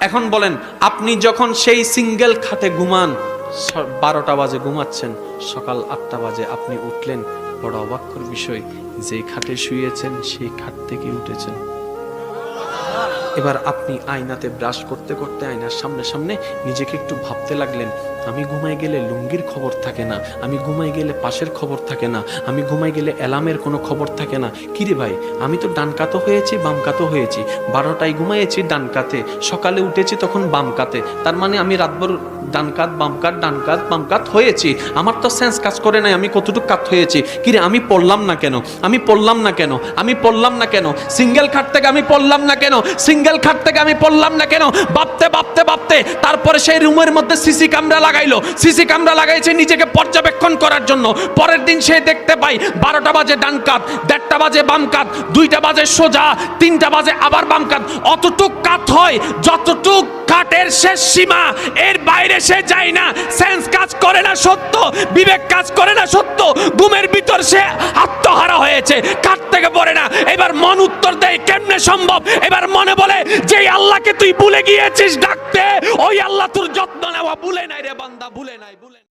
এখন বলেন, আপনি যখন সেই সিঙ্গেল খাটে ঘুমান, 12টা বাজে ঘুমাচ্ছেন, সকাল 8টা বাজে আপনি উঠলেন, বড় অবাক্যর বিষয়, যেই খাটে শুয়েছেন সেই খাট থেকে উঠেছেন। এবার আপনি আয়নাতে ব্রাশ করতে করতে আয়নার সামনে সামনে নিজেকে একটু ভাবতে লাগলেন, আমি ঘুমাই গেলে লুঙ্গির খবর থাকে না, আমি ঘুমাই গেলে পাশের খবর থাকে না, আমি ঘুমাই গেলে অ্যালার্মের কোনো খবর থাকে না। কিরে ভাই, আমি তো ডান কাতও হয়েছি বাম কাতও হয়েছি, 12টায় ঘুমাইয়েছি ডান কাতে, সকালে উঠেছি তখন বাম কাতে, তার মানে আমি রাতভর ডান কাত বাম কাত ডান কাত বাম কাত হয়েছি। আমার তো সেন্স কাজ করে নাই আমি কতটুকু কাত হয়েছি। কিরে, আমি পড়লাম না কেন, আমি পড়লাম না কেন, আমি পড়লাম না কেন, সিঙ্গেল খাট থেকে আমি পড়লাম না কেন, সিঙ্গেল খাট থেকে আমি পড়লাম না কেন, ভাবতে ভাবতে ভাবতে তারপরে সেই রুমের মধ্যে সিসি ক্যামেরা লাগাইলো, সিসি ক্যামেরা লাগাইছে নিজেকে পর্যবেক্ষণ করার জন্য। পরের দিন সে দেখতে পাই 12টা বাজে ডান কাত, 1:30 বাজে বাম কাত, 2টা বাজে সোজা, 3টা বাজে আবার বাম কাত। অতটুক কাত হয় যতটুক কাটের শেষ সীমা, এর বাইরে সে যায় না। সেন্স কাজ করে না সত্য, বিবেক কাজ করে না সত্য, ঘুমের ভিতর সে আত্মহারা হয়েছে, কাট থেকে পড়ে না। এবার মন উত্তর দেয়, কেমনে সম্ভব? এবার মনে বলে, যে আল্লাহকে তুই ভুলে গিয়েছিস ডাকতে, ওই আল্লাহ তোর যত্ন নেওয়া ভুলে নাই রে বান্দা, ভুলে নাই, ভুলে নাই।